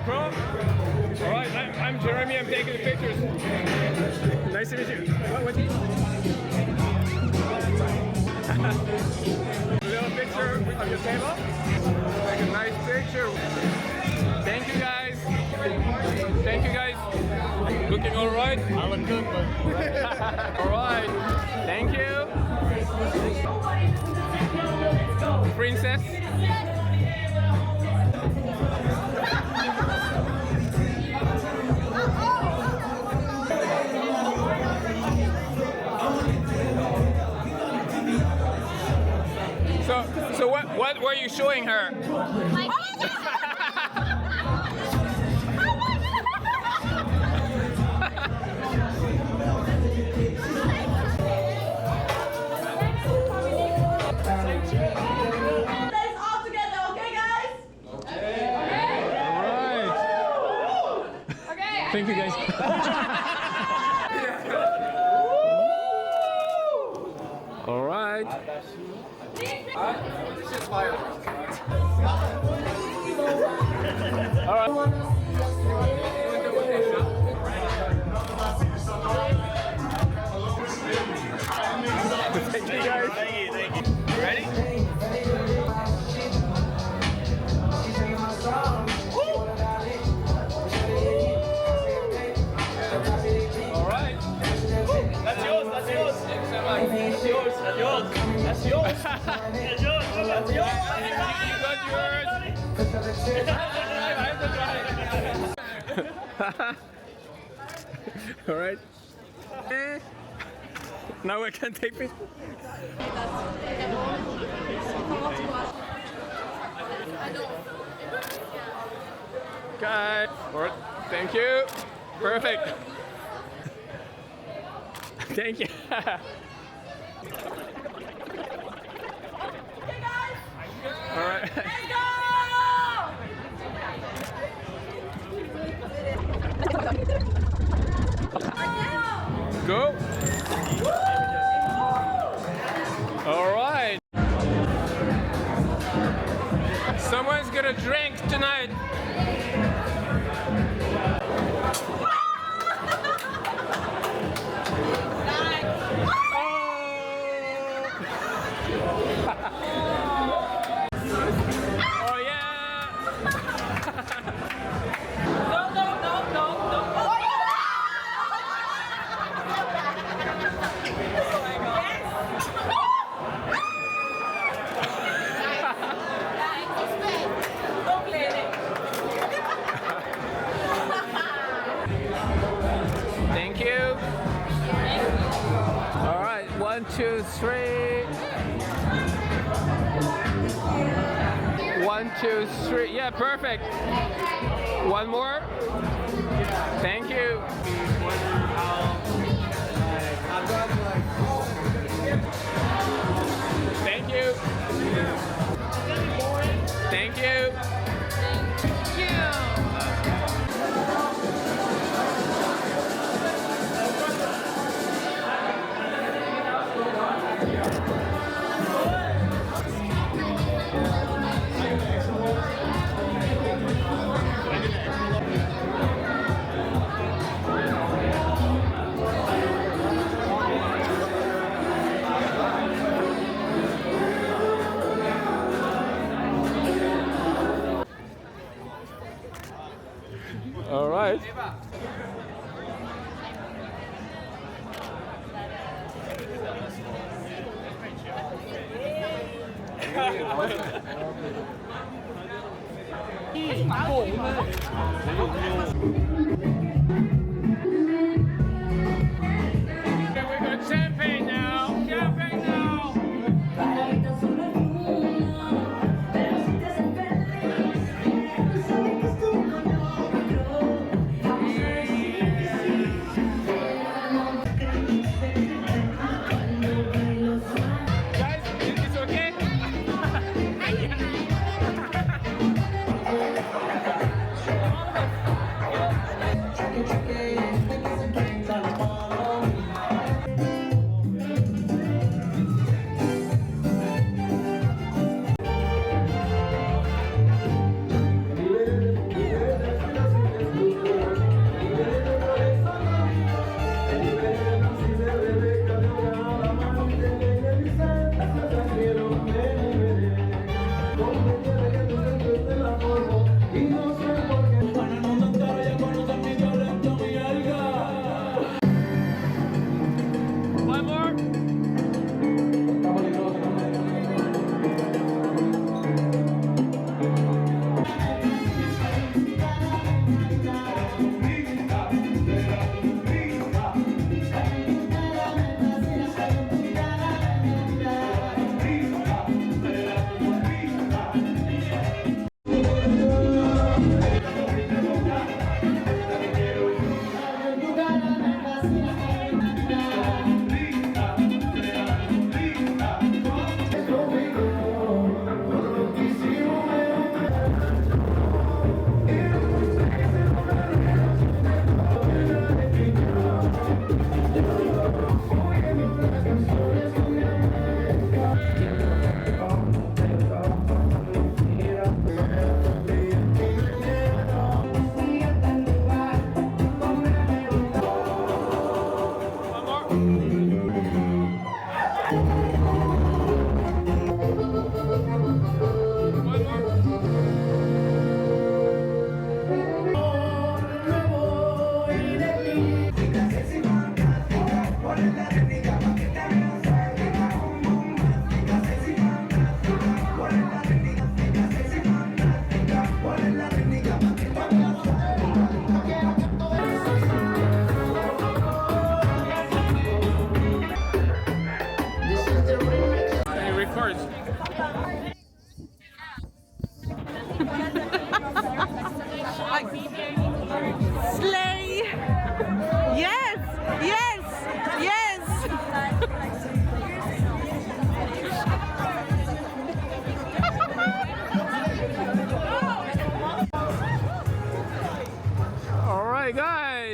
GoPro? Alright, I'm Jeremy, I'm taking the pictures. Nice to meet you. What's it? A little picture of your table. Take a nice picture. Thank you guys. Thank you guys. Looking alright? I look good, but Alright. Thank you. Princess. So what were you showing her? Let's all together, okay, guys? Alright. Okay. Thank you guys. Alright. Thank you guys. thank you. Ready? Alright. That's yours, that's yours. Thanks so much. That's yours, that's yours. That's yours. That's yours. That's yours. You got yours. I have to try. Alright. Now I can take it. Guys, thank you. Perfect. Thank you. All right. Go. All right. Someone's gonna drink tonight. Oh yeah. Thank you. All right, 1, 2, 3. 1, 2, 3. Yeah, perfect. One more. Thank you. Thank you. Thank you. All right. We got champagne now. Champagne now. Guys, it's okay?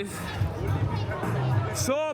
guys. So